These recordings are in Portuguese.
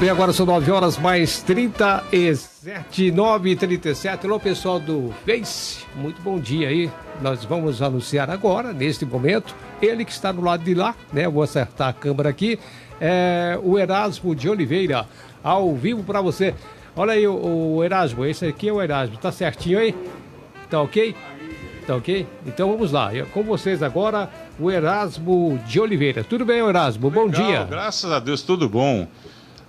bem, agora são 9 horas mais 37, 9h37. Alô, pessoal do Face, muito bom dia aí. Nós vamos anunciar agora, neste momento, ele que está do lado de lá, né? Vou acertar a câmera aqui, o Erasmo de Oliveira, ao vivo para você. Olha aí o Erasmo, esse aqui é o Erasmo, tá certinho aí? Tá ok? Tá ok? Então vamos lá, com vocês agora, o Erasmo de Oliveira. Tudo bem, Erasmo? Bom dia. Graças a Deus, tudo bom.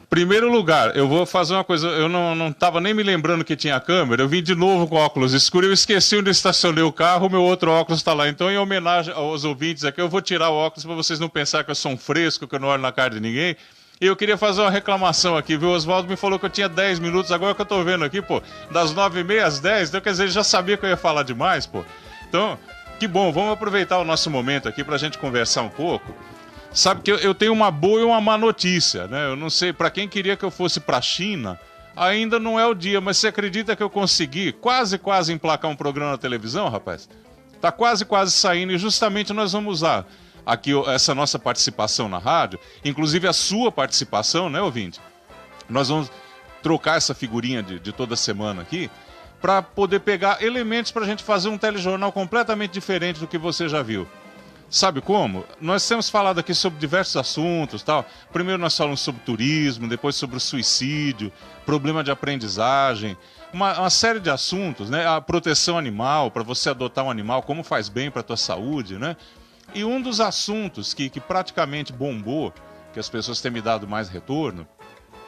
Primeiro lugar, eu vou fazer uma coisa, eu não estava nem me lembrando que tinha câmera, eu vim de novo com óculos escuros, eu esqueci onde estacionei o carro, o meu outro óculos está lá. Então, em homenagem aos ouvintes aqui, eu vou tirar o óculos para vocês não pensarem que eu sou um fresco, que eu não olho na cara de ninguém. E eu queria fazer uma reclamação aqui, viu? O Oswaldo me falou que eu tinha 10 minutos, agora que eu tô vendo aqui, pô, das 9h30 às 10, então quer dizer, ele já sabia que eu ia falar demais, pô. Então, que bom, vamos aproveitar o nosso momento aqui pra gente conversar um pouco. Sabe que eu tenho uma boa e uma má notícia, né? Eu não sei, pra quem queria que eu fosse pra China, ainda não é o dia, mas você acredita que eu consegui quase emplacar um programa na televisão, rapaz? Tá quase saindo e justamente nós vamos usar aqui essa nossa participação na rádio, inclusive a sua participação, né, ouvinte? Nós vamos trocar essa figurinha de toda semana aqui para poder pegar elementos para a gente fazer um telejornal completamente diferente do que você já viu. Sabe como? Nós temos falado aqui sobre diversos assuntos, tal. Primeiro nós falamos sobre turismo, depois sobre o suicídio, problema de aprendizagem, uma série de assuntos, né? A proteção animal, para você adotar um animal, como faz bem para a tua saúde, né? E um dos assuntos que praticamente bombou, que as pessoas têm me dado mais retorno,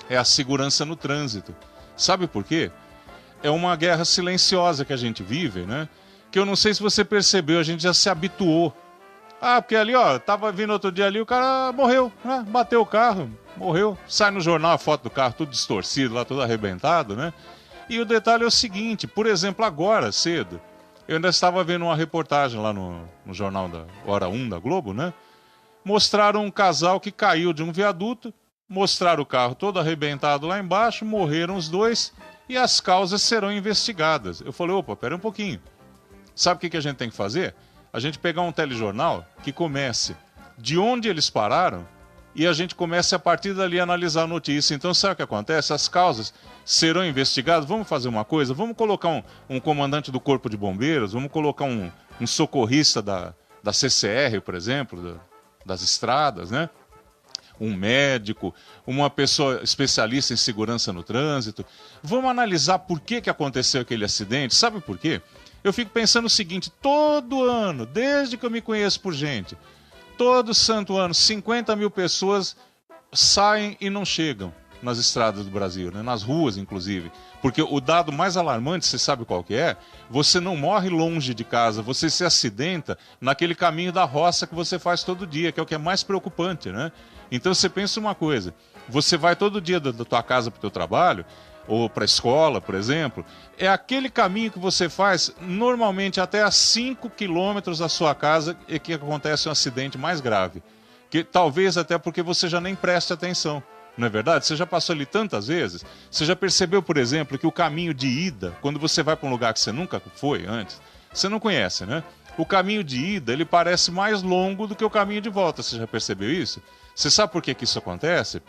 é a segurança no trânsito. Sabe por quê? É uma guerra silenciosa que a gente vive, né? Que eu não sei se você percebeu, a gente já se habituou. Ah, porque ali, ó, tava vindo outro dia ali, o cara morreu, né? Bateu o carro, morreu. Sai no jornal a foto do carro, tudo distorcido lá, tudo arrebentado, né? E o detalhe é o seguinte, por exemplo, agora, cedo, eu ainda estava vendo uma reportagem lá no jornal da Hora 1 da Globo, né? Mostraram um casal que caiu de um viaduto, mostraram o carro todo arrebentado lá embaixo, morreram os dois e as causas serão investigadas. Eu falei, opa, pera um pouquinho. Sabe o que a gente tem que fazer? A gente pegar um telejornal que comece de onde eles pararam e a gente comece a partir dali a analisar a notícia. Então, sabe o que acontece? As causas serão investigadas. Vamos fazer uma coisa? Vamos colocar um comandante do Corpo de Bombeiros, vamos colocar um socorrista da CCR, por exemplo, das estradas, né? Um médico, uma pessoa especialista em segurança no trânsito. Vamos analisar por que aconteceu aquele acidente. Sabe por quê? Eu fico pensando o seguinte, todo ano, desde que eu me conheço por gente, todo santo ano, 50 mil pessoas saem e não chegam nas estradas do Brasil, né? Nas ruas, inclusive. Porque o dado mais alarmante, você sabe qual que é? Você não morre longe de casa, você se acidenta naquele caminho da roça que você faz todo dia, que é o que é mais preocupante, né? Então você pensa uma coisa, você vai todo dia da tua casa para o teu trabalho, ou para a escola, por exemplo, é aquele caminho que você faz normalmente até a 5 quilômetros da sua casa e que acontece um acidente mais grave. Que talvez até porque você já nem preste atenção, não é verdade? Você já passou ali tantas vezes, você já percebeu, por exemplo, que o caminho de ida, quando você vai para um lugar que você nunca foi antes, você não conhece, né? O caminho de ida, ele parece mais longo do que o caminho de volta, você já percebeu isso? Você sabe por que isso acontece?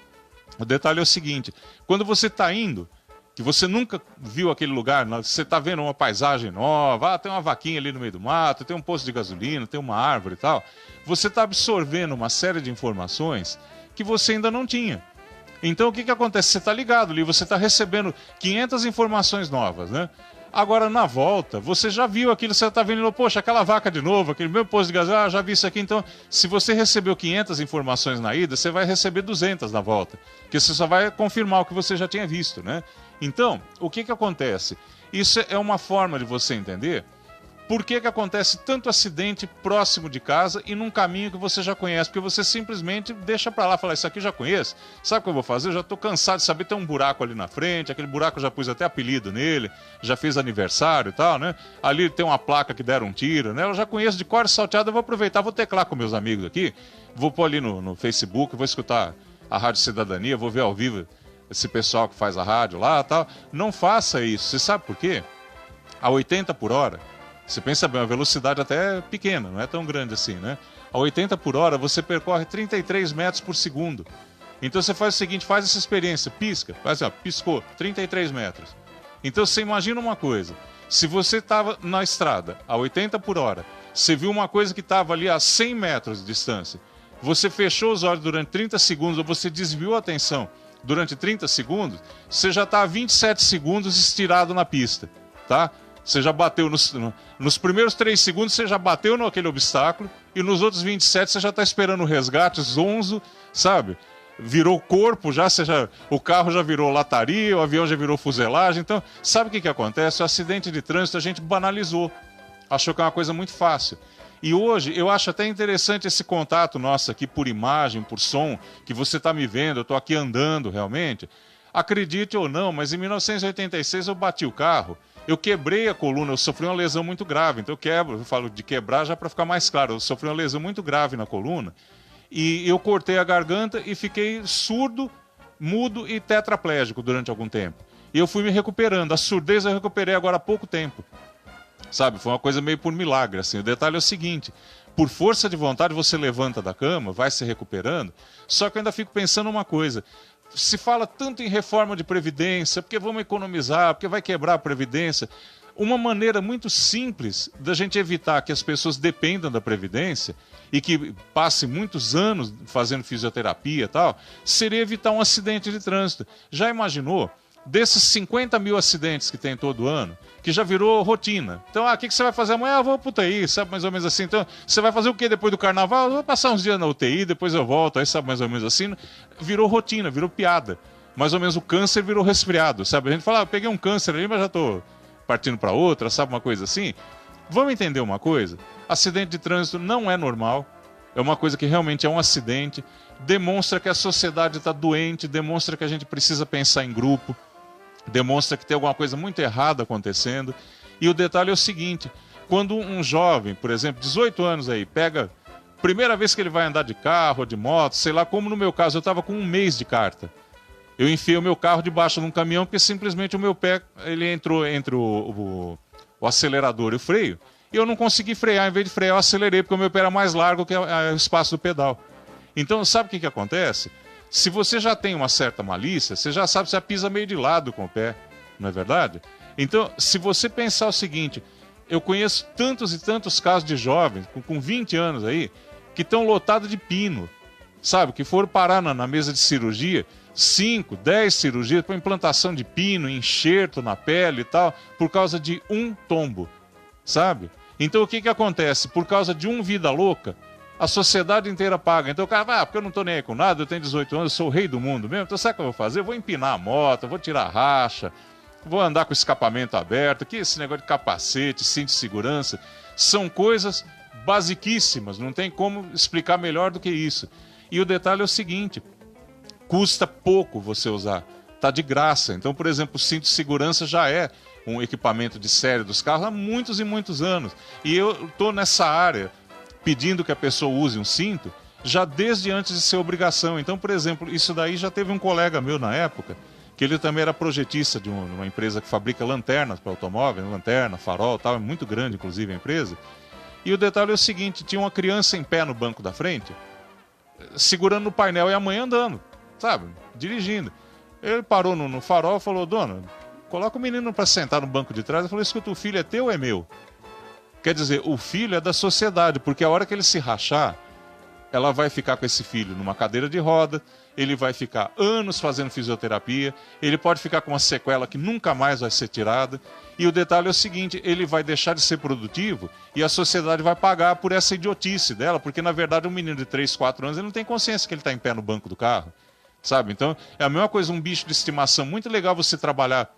O detalhe é o seguinte, quando você está indo, que você nunca viu aquele lugar, você está vendo uma paisagem nova, tem uma vaquinha ali no meio do mato, tem um posto de gasolina, tem uma árvore e tal, você está absorvendo uma série de informações que você ainda não tinha. Então o que acontece? Você está ligado ali, você está recebendo 500 informações novas, né? Agora na volta, você já viu aquilo, você está vendo, poxa, aquela vaca de novo, aquele mesmo posto de gasolina, já vi isso aqui. Então, se você recebeu 500 informações na ida, você vai receber 200 na volta, porque você só vai confirmar o que você já tinha visto, né? Então, o que acontece? Isso é uma forma de você entender por que acontece tanto acidente próximo de casa e num caminho que você já conhece, porque você simplesmente deixa pra lá, fala, isso aqui eu já conheço, sabe o que eu vou fazer? Eu já tô cansado de saber, tem um buraco ali na frente, aquele buraco eu já pus até apelido nele, já fiz aniversário e tal, né? Ali tem uma placa que deram um tiro, né? Eu já conheço de cor salteado, eu vou aproveitar, vou teclar com meus amigos aqui, vou pôr ali no Facebook, vou escutar a Rádio Cidadania, vou ver ao vivo esse pessoal que faz a rádio lá e tal. Não faça isso, você sabe por quê? A 80 por hora, você pensa bem, uma velocidade até pequena, não é tão grande assim, né? A 80 por hora você percorre 33 metros por segundo. Então você faz o seguinte, faz essa experiência, pisca, faz assim, ó, piscou, 33 metros. Então você imagina uma coisa, se você estava na estrada a 80 por hora, você viu uma coisa que estava ali a 100 metros de distância, você fechou os olhos durante 30 segundos ou você desviou a atenção durante 30 segundos, você já está a 27 segundos estirado na pista, tá? Você já bateu nos primeiros 3 segundos, você já bateu naquele obstáculo e nos outros 27 você já está esperando o resgate, zonzo, sabe? Virou corpo, o carro já virou lataria, o avião já virou fuselagem. Então, sabe o que acontece? O acidente de trânsito a gente banalizou. Achou que é uma coisa muito fácil. E hoje eu acho até interessante esse contato nosso aqui por imagem, por som, que você está me vendo, eu estou aqui andando realmente. Acredite ou não, mas em 1986 eu bati o carro, eu quebrei a coluna, eu sofri uma lesão muito grave. Então eu falo de quebrar já para ficar mais claro, eu sofri uma lesão muito grave na coluna. E eu cortei a garganta e fiquei surdo, mudo e tetraplégico durante algum tempo. E eu fui me recuperando. A surdez eu recuperei agora há pouco tempo. Sabe, foi uma coisa meio por milagre, assim. O detalhe é o seguinte, por força de vontade você levanta da cama, vai se recuperando, só que eu ainda fico pensando uma coisa. Se fala tanto em reforma de previdência, porque vamos economizar, porque vai quebrar a previdência. Uma maneira muito simples da gente evitar que as pessoas dependam da previdência e que passe muitos anos fazendo fisioterapia e tal, seria evitar um acidente de trânsito. Já imaginou? Desses 50 mil acidentes que tem todo ano, que já virou rotina. Então, o que você vai fazer amanhã? Eu vou pro UTI, sabe, mais ou menos assim. Então, você vai fazer o quê depois do carnaval? Eu vou passar uns dias na UTI, depois eu volto, aí sabe, mais ou menos assim. Virou rotina, virou piada. Mais ou menos o câncer virou resfriado, sabe? A gente fala, eu peguei um câncer ali, mas já tô partindo para outra, sabe, uma coisa assim. Vamos entender uma coisa? Acidente de trânsito não é normal. É uma coisa que realmente é um acidente. Demonstra que a sociedade está doente, demonstra que a gente precisa pensar em grupo, demonstra que tem alguma coisa muito errada acontecendo. E o detalhe é o seguinte, quando um jovem, por exemplo, 18 anos aí, pega, primeira vez que ele vai andar de carro, de moto, sei lá, como no meu caso, eu estava com 1 mês de carta. Eu enfiei o meu carro debaixo de um caminhão porque simplesmente o meu pé ele entrou entre o acelerador e o freio e eu não consegui frear. Em vez de frear, eu acelerei porque o meu pé era mais largo que o espaço do pedal. Então, sabe o que acontece? Se você já tem uma certa malícia, você já sabe que você pisa meio de lado com o pé, não é verdade? Então, se você pensar o seguinte, eu conheço tantos e tantos casos de jovens com 20 anos aí que estão lotados de pino, sabe? Que foram parar na mesa de cirurgia, 5, 10 cirurgias para implantação de pino, enxerto na pele e tal, por causa de um tombo, sabe? Então o que acontece? Por causa de um vida louca, a sociedade inteira paga. Então o cara, porque eu não tô nem aí com nada, eu tenho 18 anos, eu sou o rei do mundo mesmo, então sabe o que eu vou fazer? Eu vou empinar a moto, vou tirar a racha, vou andar com o escapamento aberto, que esse negócio de capacete, cinto de segurança, são coisas basiquíssimas, não tem como explicar melhor do que isso. E o detalhe é o seguinte, custa pouco você usar, tá de graça. Então, por exemplo, o cinto de segurança já é um equipamento de série dos carros há muitos e muitos anos. E eu estou nessa área pedindo que a pessoa use um cinto já desde antes de ser obrigação. Então, por exemplo, isso daí já teve um colega meu na época, que ele também era projetista de uma empresa que fabrica lanternas para automóvel, lanterna, farol, tal, é muito grande inclusive a empresa. E o detalhe é o seguinte, tinha uma criança em pé no banco da frente, segurando no painel e a mãe andando, sabe, dirigindo. Ele parou no farol e falou, dona, coloca o menino para sentar no banco de trás. Eu falei, escuta, o filho é teu ou é meu? Quer dizer, o filho é da sociedade, porque a hora que ele se rachar, ela vai ficar com esse filho numa cadeira de roda, ele vai ficar anos fazendo fisioterapia, ele pode ficar com uma sequela que nunca mais vai ser tirada, e o detalhe é o seguinte, ele vai deixar de ser produtivo e a sociedade vai pagar por essa idiotice dela, porque na verdade um menino de 3, 4 anos ele não tem consciência que ele está em pé no banco do carro, sabe? Então é a mesma coisa, um bicho de estimação, muito legal você trabalhar,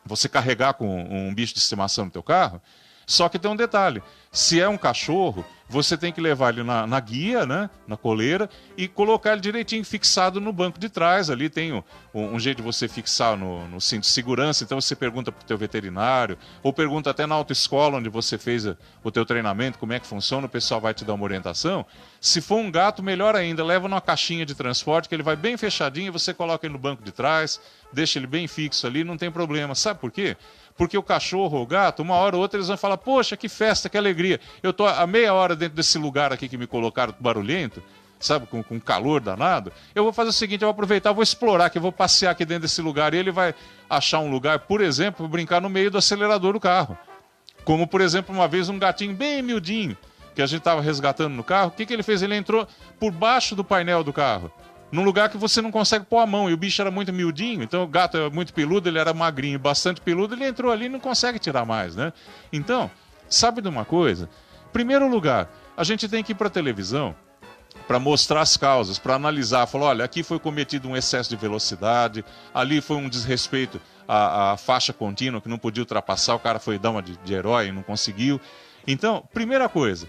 você carregar com um bicho de estimação no teu carro, só que tem um detalhe, se é um cachorro, você tem que levar ele na guia, né, na coleira, e colocar ele direitinho fixado no banco de trás. Ali tem um jeito de você fixar no cinto de segurança, então você pergunta para o teu veterinário, ou pergunta até na autoescola onde você fez o teu treinamento, como é que funciona, o pessoal vai te dar uma orientação. Se for um gato, melhor ainda, leva numa caixinha de transporte, que ele vai bem fechadinho, você coloca ele no banco de trás, deixa ele bem fixo ali, não tem problema. Sabe por quê? Porque o cachorro ou o gato, uma hora ou outra, eles vão falar, poxa, que festa, que alegria. Eu estou há meia hora dentro desse lugar aqui que me colocaram barulhento, sabe, com calor danado, eu vou fazer o seguinte, eu vou aproveitar, vou explorar, que eu vou passear aqui dentro desse lugar, e ele vai achar um lugar, por exemplo, brincar no meio do acelerador do carro. Como, por exemplo, uma vez um gatinho bem miudinho, que a gente estava resgatando no carro, o que ele fez? Ele entrou por baixo do painel do carro, num lugar que você não consegue pôr a mão, e o bicho era muito miudinho, então o gato é muito peludo, ele era magrinho, bastante peludo, ele entrou ali e não consegue tirar mais, né? Então, sabe de uma coisa? Em primeiro lugar, a gente tem que ir para a televisão para mostrar as causas, para analisar, falar, olha, aqui foi cometido um excesso de velocidade, ali foi um desrespeito à faixa contínua que não podia ultrapassar, o cara foi dar uma de herói e não conseguiu. Então, primeira coisa,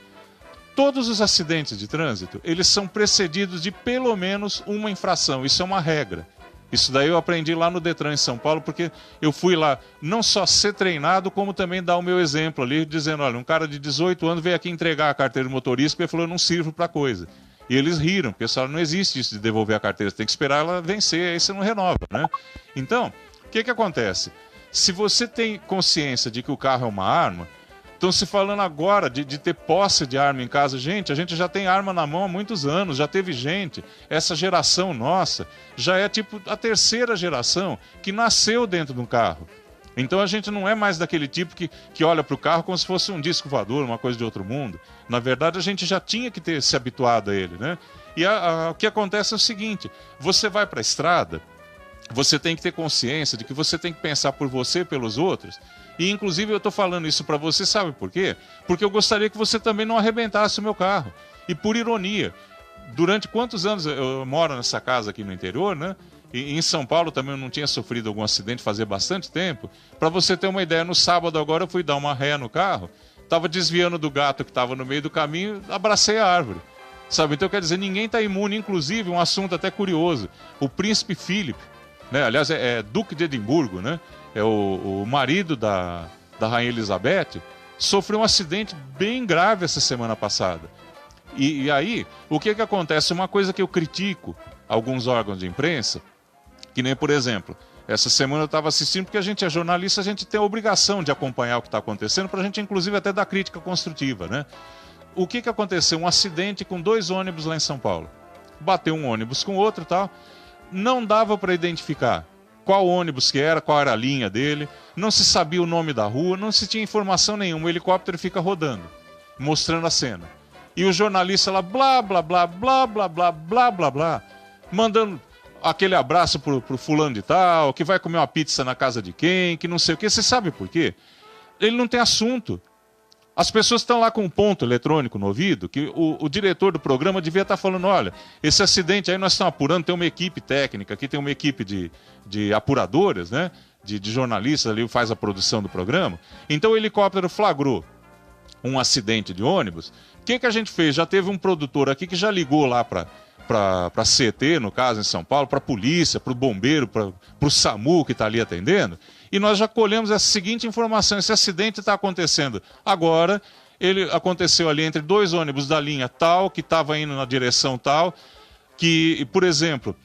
todos os acidentes de trânsito, eles são precedidos de pelo menos uma infração, isso é uma regra. Isso daí eu aprendi lá no Detran em São Paulo, porque eu fui lá não só ser treinado, como também dar o meu exemplo ali, dizendo, olha, um cara de 18 anos veio aqui entregar a carteira de motorista, porque ele falou, eu não sirvo para coisa. E eles riram, porque não existe isso de devolver a carteira, você tem que esperar ela vencer, aí você não renova, né? Então, o que acontece? Se você tem consciência de que o carro é uma arma, estão se falando agora de ter posse de arma em casa. Gente, a gente já tem arma na mão há muitos anos, já teve gente, essa geração nossa, já é tipo a terceira geração que nasceu dentro de um carro. Então a gente não é mais daquele tipo que olha para o carro como se fosse um disco voador, uma coisa de outro mundo. Na verdade, a gente já tinha que ter se habituado a ele, né? E o que acontece é o seguinte, você vai para a estrada, você tem que ter consciência de que você tem que pensar por você e pelos outros. E inclusive eu estou falando isso para você, sabe por quê? Porque eu gostaria que você também não arrebentasse o meu carro. E por ironia, durante quantos anos eu moro nessa casa aqui no interior, né? E em São Paulo também eu não tinha sofrido algum acidente fazia bastante tempo. Para você ter uma ideia, no sábado agora eu fui dar uma ré no carro, estava desviando do gato que estava no meio do caminho, abracei a árvore. Sabe? Então quer dizer, ninguém está imune, inclusive um assunto até curioso. O príncipe Philip, né? Aliás é Duque de Edimburgo, né? É o marido da Rainha Elizabeth, sofreu um acidente bem grave essa semana passada. E aí, o que acontece? Uma coisa que eu critico alguns órgãos de imprensa, que nem, por exemplo, essa semana eu estava assistindo, porque a gente é jornalista, a gente tem a obrigação de acompanhar o que está acontecendo, para a gente, inclusive, até dar crítica construtiva, né? O que aconteceu? Um acidente com 2 ônibus lá em São Paulo. Bateu um ônibus com outro e tal. Não dava para identificar qual ônibus que era, qual era a linha dele, não se sabia o nome da rua, não se tinha informação nenhuma, o helicóptero fica rodando, mostrando a cena. E o jornalista lá, blá, blá, blá, blá, blá, blá, blá, blá, blá, mandando aquele abraço pro fulano de tal, que vai comer uma pizza na casa de quem, que não sei o quê. Você sabe por quê? Ele não tem assunto. As pessoas estão lá com um ponto eletrônico no ouvido, que o diretor do programa devia estar falando, olha, esse acidente aí nós estamos apurando, tem uma equipe técnica, aqui tem uma equipe de apuradoras, né? De jornalistas ali, faz a produção do programa. Então o helicóptero flagrou um acidente de ônibus. O que a gente fez? Já teve um produtor aqui que já ligou lá para CT, no caso, em São Paulo, para a polícia, para o bombeiro, para o SAMU que está ali atendendo. E nós já colhemos essa seguinte informação, esse acidente está acontecendo agora, ele aconteceu ali entre 2 ônibus da linha tal, que estava indo na direção tal, que, por exemplo,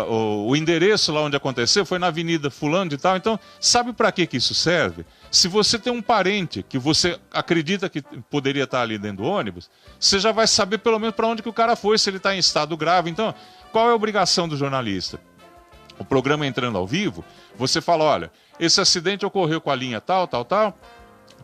o endereço lá onde aconteceu foi na avenida fulano de tal. Então, sabe para que isso serve? Se você tem um parente que você acredita que poderia estar ali dentro do ônibus, você já vai saber pelo menos para onde que o cara foi, se ele está em estado grave. Então, qual é a obrigação do jornalista? O programa entrando ao vivo, você fala, olha, esse acidente ocorreu com a linha tal, tal, tal,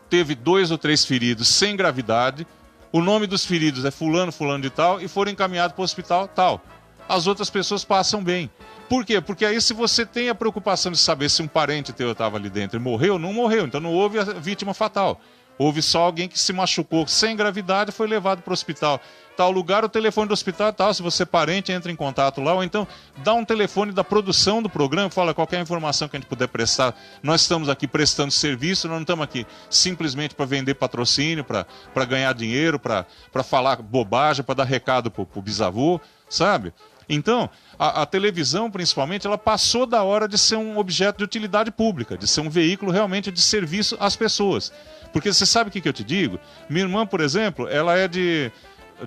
teve 2 ou 3 feridos sem gravidade, o nome dos feridos é fulano, fulano de tal, e foram encaminhados para o hospital tal. As outras pessoas passam bem. Por quê? Porque aí se você tem a preocupação de saber se um parente teu estava ali dentro e morreu, não morreu, então não houve a vítima fatal. Houve só alguém que se machucou sem gravidade e foi levado para o hospital. Tal lugar, o telefone do hospital é tal, se você é parente, entra em contato lá, ou então dá um telefone da produção do programa e fala qualquer informação que a gente puder prestar. Nós estamos aqui prestando serviço, nós não estamos aqui simplesmente para vender patrocínio, para ganhar dinheiro, para falar bobagem, para dar recado para o bisavô, sabe? Então, a televisão, principalmente, ela passou da hora de ser um objeto de utilidade pública, de ser um veículo realmente de serviço às pessoas. Porque você sabe o que eu te digo? Minha irmã, por exemplo, ela é de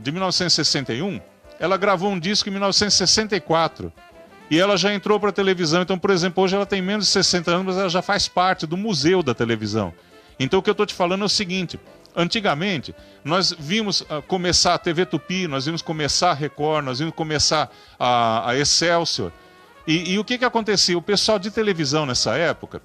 1961, ela gravou um disco em 1964 e ela já entrou para a televisão. Então, por exemplo, hoje ela tem menos de 60 anos, mas ela já faz parte do museu da televisão. Então, o que eu estou te falando é o seguinte, Antigamente, nós vimos começar a TV Tupi, nós vimos começar a Record, nós vimos começar a Excelsior. E o que acontecia? O pessoal de televisão nessa época,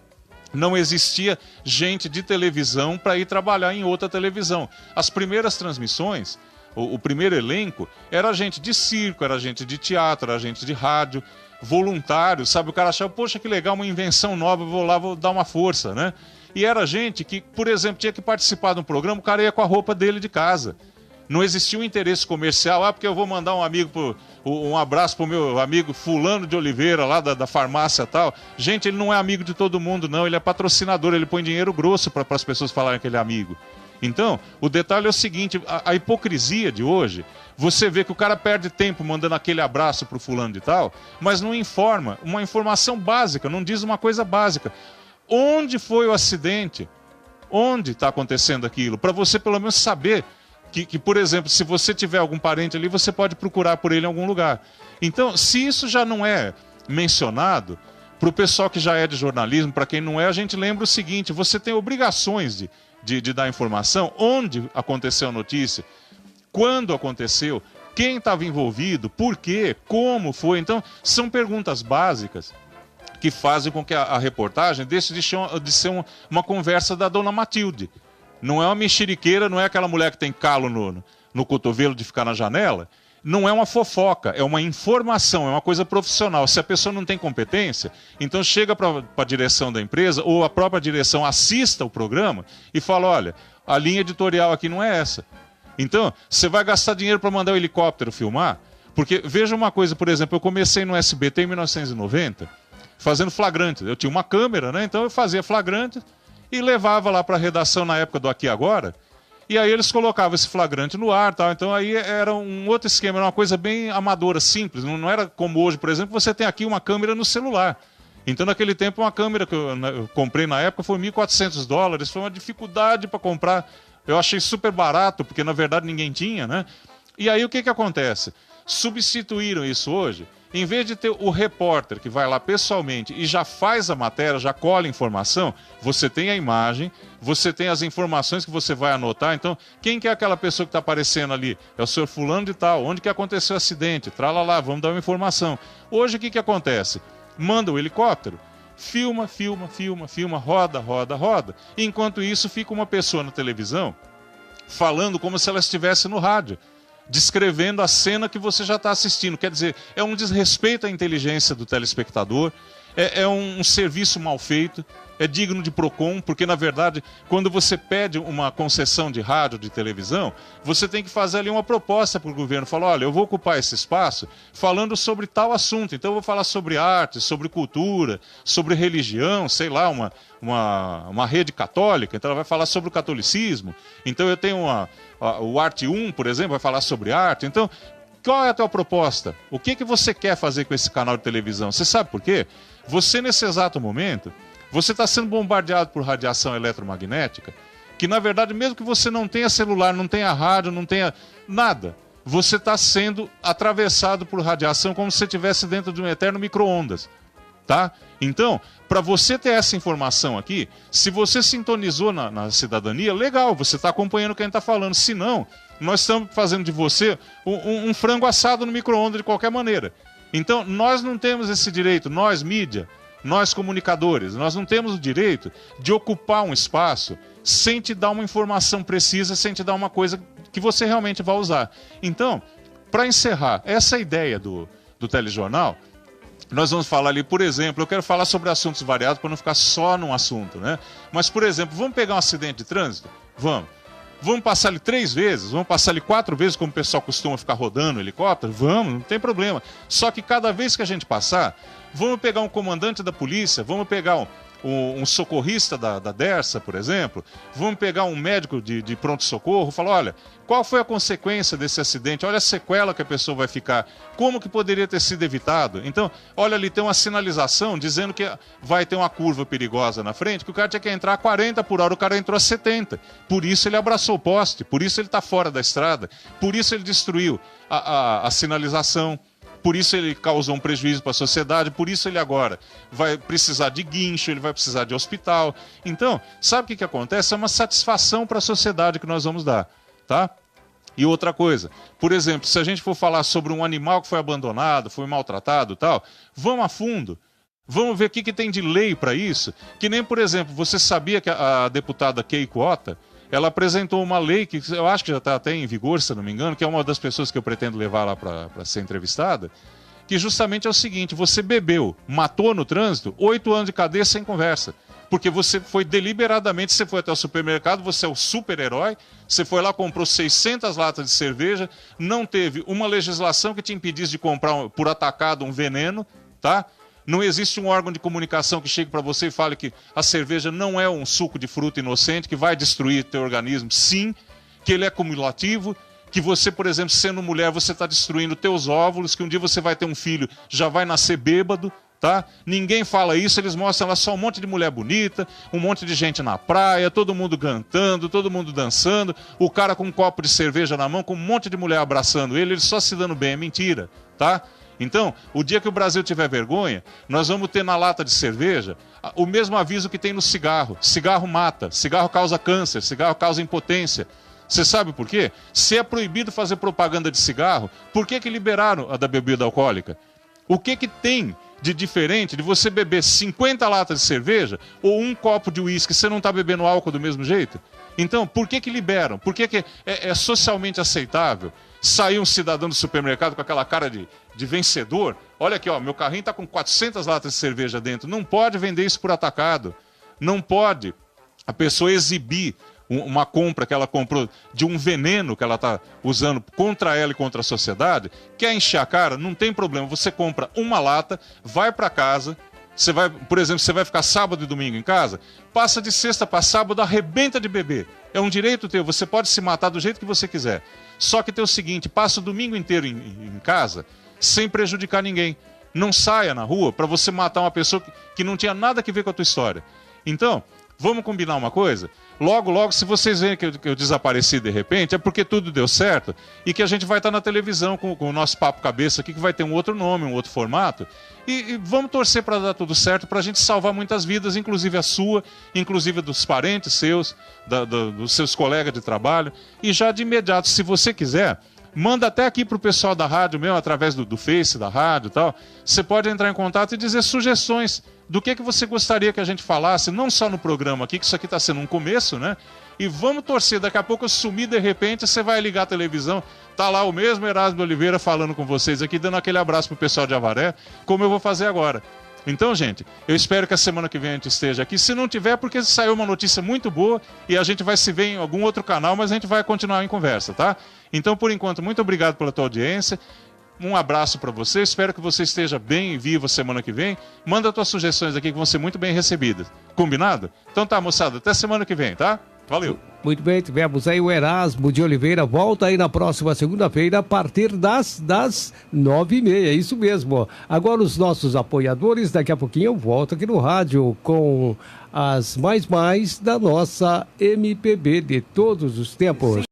não existia gente de televisão para ir trabalhar em outra televisão. As primeiras transmissões, o primeiro elenco, era gente de circo, era gente de teatro, era gente de rádio, voluntário, sabe? O cara achava, poxa, que legal, uma invenção nova, vou lá, vou dar uma força, né? E era gente que, por exemplo, tinha que participar de um programa, o cara ia com a roupa dele de casa. Não existia um interesse comercial, porque eu vou mandar um abraço pro meu amigo fulano de Oliveira, lá da farmácia e tal. Gente, ele não é amigo de todo mundo, não, ele é patrocinador, ele põe dinheiro grosso para as pessoas falarem que ele é amigo. Então, o detalhe é o seguinte, a hipocrisia de hoje, você vê que o cara perde tempo mandando aquele abraço pro fulano de tal, mas não informa, uma informação básica, não diz uma coisa básica. Onde foi o acidente? Onde está acontecendo aquilo? Para você pelo menos saber que, por exemplo, se você tiver algum parente ali, você pode procurar por ele em algum lugar. Então, se isso já não é mencionado, para o pessoal que já é de jornalismo, para quem não é, a gente lembra o seguinte, você tem obrigações de dar informação, onde aconteceu a notícia, quando aconteceu, quem estava envolvido, por quê, como foi. Então, são perguntas básicas que fazem com que a reportagem deixe de ser uma conversa da dona Matilde. Não é uma mexeriqueira, não é aquela mulher que tem calo no cotovelo de ficar na janela. Não é uma fofoca, é uma informação, é uma coisa profissional. Se a pessoa não tem competência, então chega para a direção da empresa, ou a própria direção assista o programa e fala, olha, a linha editorial aqui não é essa. Então, você vai gastar dinheiro para mandar o helicóptero filmar? Porque, veja uma coisa, por exemplo, eu comecei no SBT em 1990, fazendo flagrante. Eu tinha uma câmera, né? Então eu fazia flagrante e levava lá para a redação na época do Aqui e Agora. E aí eles colocavam esse flagrante no ar, tal. Então aí era um outro esquema, era uma coisa bem amadora, simples. Não era como hoje, por exemplo, você tem aqui uma câmera no celular. Então naquele tempo uma câmera que eu comprei na época foi $1.400. Foi uma dificuldade para comprar. Eu achei super barato, porque na verdade ninguém tinha, né? E aí o que acontece? Substituíram isso hoje. Em vez de ter o repórter que vai lá pessoalmente e já faz a matéria, já colhe informação, você tem a imagem, você tem as informações que você vai anotar. Então, quem que é aquela pessoa que está aparecendo ali? É o senhor fulano de tal, onde que aconteceu o acidente? Tralalá, vamos dar uma informação. Hoje o que acontece? Manda o helicóptero, filma, roda. Enquanto isso, fica uma pessoa na televisão falando como se ela estivesse no rádio, descrevendo a cena que você já está assistindo. Quer dizer, é um desrespeito à inteligência do telespectador, é um serviço mal feito, é digno de PROCON, porque, na verdade, quando você pede uma concessão de rádio, de televisão, você tem que fazer ali uma proposta para o governo. Falar, olha, eu vou ocupar esse espaço falando sobre tal assunto. Então, eu vou falar sobre arte, sobre cultura, sobre religião, sei lá, uma rede católica. Então, ela vai falar sobre o catolicismo. Então, eu tenho o Arte 1, por exemplo, vai falar sobre arte. Então, qual é a tua proposta? O que você quer fazer com esse canal de televisão? Você sabe por quê? Você, nesse exato momento, você está sendo bombardeado por radiação eletromagnética, que, na verdade, mesmo que você não tenha celular, não tenha rádio, não tenha nada, você está sendo atravessado por radiação como se você estivesse dentro de um eterno micro-ondas. Tá? Então, para você ter essa informação aqui, se você sintonizou na cidadania, legal, você está acompanhando quem está falando. Se não, nós estamos fazendo de você um frango assado no micro-ondas de qualquer maneira. Então, nós não temos esse direito, nós, mídia, nós, comunicadores, nós não temos o direito de ocupar um espaço sem te dar uma informação precisa, sem te dar uma coisa que você realmente vai usar. Então, para encerrar, essa ideia do telejornal, nós vamos falar ali, por exemplo, eu quero falar sobre assuntos variados para não ficar só num assunto, né? Mas, por exemplo, vamos pegar um acidente de trânsito? Vamos. Vamos passar ali 3 vezes? Vamos passar ali 4 vezes, como o pessoal costuma ficar rodando o helicóptero? Vamos, não tem problema. Só que cada vez que a gente passar, vamos pegar um comandante da polícia, vamos pegar um socorrista da Dersa, por exemplo, vamos pegar um médico de pronto-socorro, falar, olha, qual foi a consequência desse acidente? Olha a sequela que a pessoa vai ficar, como que poderia ter sido evitado? Então, olha ali, tem uma sinalização dizendo que vai ter uma curva perigosa na frente, que o cara tinha que entrar a 40 por hora, o cara entrou a 70, por isso ele abraçou o poste, por isso ele está fora da estrada, por isso ele destruiu a sinalização. por isso ele causou um prejuízo para a sociedade, por isso ele agora vai precisar de guincho, ele vai precisar de hospital. Então, sabe o que acontece? É uma satisfação para a sociedade que nós vamos dar, tá? E outra coisa, por exemplo, se a gente for falar sobre um animal que foi abandonado, foi maltratado e tal, vamos a fundo. Vamos ver o que tem de lei para isso. Que nem, por exemplo, você sabia que a deputada Keiko Ota, ela apresentou uma lei que eu acho que já está até em vigor, se não me engano, que é uma das pessoas que eu pretendo levar lá para ser entrevistada, que justamente é o seguinte: você bebeu, matou no trânsito, 8 anos de cadeia sem conversa. Porque você foi deliberadamente, você foi até o supermercado, você é o super-herói, você foi lá, comprou 600 latas de cerveja, não teve uma legislação que te impedisse de comprar por atacado um veneno, tá? Não existe um órgão de comunicação que chegue para você e fale que a cerveja não é um suco de fruta inocente, que vai destruir teu organismo. Sim, que ele é cumulativo, que você, por exemplo, sendo mulher, você está destruindo teus óvulos, que um dia você vai ter um filho, já vai nascer bêbado, tá? Ninguém fala isso, eles mostram lá só um monte de mulher bonita, um monte de gente na praia, todo mundo cantando, todo mundo dançando, o cara com um copo de cerveja na mão, com um monte de mulher abraçando ele só se dando bem, é mentira, tá? Então, o dia que o Brasil tiver vergonha, nós vamos ter na lata de cerveja o mesmo aviso que tem no cigarro. Cigarro mata, cigarro causa câncer, cigarro causa impotência. Você sabe por quê? Se é proibido fazer propaganda de cigarro, por que liberaram a da bebida alcoólica? O que tem de diferente de você beber 50 latas de cerveja ou um copo de uísque, você não está bebendo álcool do mesmo jeito? Então, por que liberam? Por que é socialmente aceitável sair um cidadão do supermercado com aquela cara de vencedor? Olha aqui, ó, meu carrinho está com 400 latas de cerveja dentro. Não pode vender isso por atacado. Não pode a pessoa exibir uma compra que ela comprou de um veneno que ela está usando contra ela e contra a sociedade. Quer encher a cara? Não tem problema. Você compra uma lata, vai para casa. Você vai, por exemplo, você vai ficar sábado e domingo em casa, passa de sexta para sábado, arrebenta de beber. É um direito teu, você pode se matar do jeito que você quiser. Só que tem o seguinte, passa o domingo inteiro em casa, sem prejudicar ninguém. Não saia na rua para você matar uma pessoa que não tinha nada a ver com a tua história. Então, vamos combinar uma coisa? Logo, logo, se vocês veem que eu desapareci de repente, é porque tudo deu certo e que a gente vai estar na televisão com o nosso papo cabeça aqui, que vai ter um outro nome, um outro formato. E vamos torcer para dar tudo certo, para a gente salvar muitas vidas, inclusive a sua, inclusive dos parentes seus, dos seus colegas de trabalho. E já de imediato, se você quiser, manda até aqui para o pessoal da rádio mesmo, através do Face da rádio e tal. Você pode entrar em contato e dizer sugestões do que você gostaria que a gente falasse, não só no programa aqui, que isso aqui está sendo um começo, né? E vamos torcer, daqui a pouco eu sumir de repente, você vai ligar a televisão, tá lá o mesmo Erasmo Oliveira falando com vocês aqui, dando aquele abraço pro pessoal de Avaré, como eu vou fazer agora. Então, gente, eu espero que a semana que vem a gente esteja aqui. Se não tiver, porque saiu uma notícia muito boa e a gente vai se ver em algum outro canal, mas a gente vai continuar em conversa, tá? Então, por enquanto, muito obrigado pela tua audiência. Um abraço para você, espero que você esteja bem e vivo semana que vem. Manda tuas sugestões aqui que vão ser muito bem recebidas. Combinado? Então tá, moçada, até semana que vem, tá? Valeu. Muito bem, tivemos aí o Erasmo de Oliveira, volta aí na próxima segunda-feira a partir das 9h30, é isso mesmo. Agora os nossos apoiadores, daqui a pouquinho eu volto aqui no rádio com as mais da nossa MPB de todos os tempos.